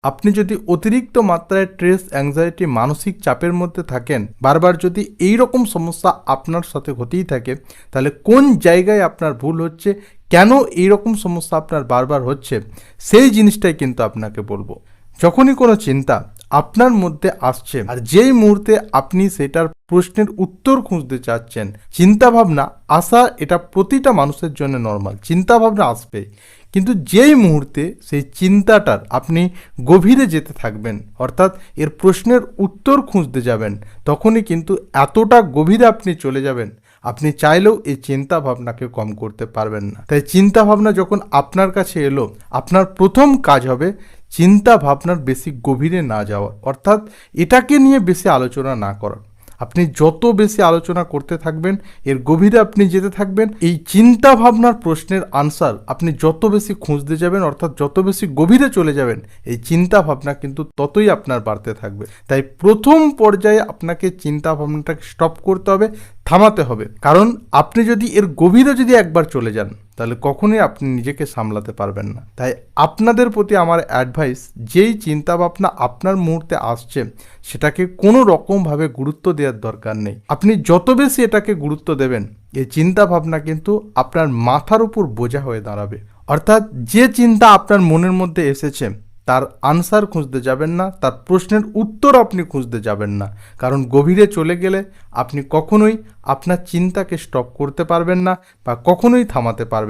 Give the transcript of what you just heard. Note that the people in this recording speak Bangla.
আপনি যদি অতিরিক্ত মাত্রায় স্ট্রেস, অ্যাংজাইটি, মানসিক চাপের মধ্যে থাকেন, বারবার যদি এই রকম সমস্যা আপনার সাথে হতেই থাকে, তাহলে কোন জায়গায় আপনার ভুল হচ্ছে, কেন এই রকম সমস্যা আপনার বারবার হচ্ছে, সেই জিনিসটাই কিন্তু আপনাকে বলবো। যখনই কোনো চিন্তা আপনার মধ্যে আসছে আর যেই মুহূর্তে আপনি সেটার প্রশ্নের উত্তর খুঁজতে চাচ্ছেন, চিন্তাভাবনা আসা এটা প্রতিটা মানুষের জন্য নর্মাল, চিন্তাভাবনা আসবে। কিন্তু যেই মুহূর্তে সেই চিন্তাটার আপনি গভীরে যেতে থাকবেন, অর্থাৎ এর প্রশ্নের উত্তর খুঁজতে যাবেন, তখনই কিন্তু এতটা গভীরে আপনি চলে যাবেন, আপনি চাইলেও এই চিন্তা ভাবনাকে কম করতে পারবেন না। তাই চিন্তা ভাবনা যখন আপনার কাছে এলো, আপনার প্রথম কাজ হবে চিন্তা ভাবনার বেশি গভীরে না যাওয়া, অর্থাৎ এটাকে নিয়ে বেশি আলোচনা না করা। আপনি যত বেশি আলোচনা করতে থাকবেন, এর গভীরে আপনি যেতে থাকবেন, এই চিন্তা ভাবনার প্রশ্নের আনসার আপনি যত বেশি খুঁজতে যাবেন, অর্থাৎ যত বেশি গভীরে চলে যাবেন, এই চিন্তা ভাবনা কিন্তু ততই আপনার বাড়তে থাকবে। তাই প্রথম পর্যায়ে আপনাকে চিন্তা ভাবনাটাকে স্টপ করতে হবে, থামাতে হবে। কারণ আপনি যদি এর গভীরে যদি একবার চলে যান, তাহলে কখনোই আপনি নিজেকে সামলাতে পারবেন না। তাই আপনাদের প্রতি আমার অ্যাডভাইস, যেই চিন্তাভাবনা আপনার মুহূর্তে আসছে সেটাকে কোনো রকমভাবে গুরুত্ব দেওয়ার দরকার নেই। আপনি যত বেশি এটাকে গুরুত্ব দেবেন, এই চিন্তাভাবনা কিন্তু আপনার মাথার উপর বোঝা হয়ে দাঁড়াবে। অর্থাৎ যে চিন্তা আপনার মনের মধ্যে এসেছে তার আনসার খুঁজতে যাবেন না, তার প্রশ্নের উত্তর আপনি খুঁজতে যাবেন না। কারণ গভীরে চলে গেলে আপনি কখনোই আপনার চিন্তাকে স্টপ করতে পারবেন না বা কখনোই থামাতে পারবেন না।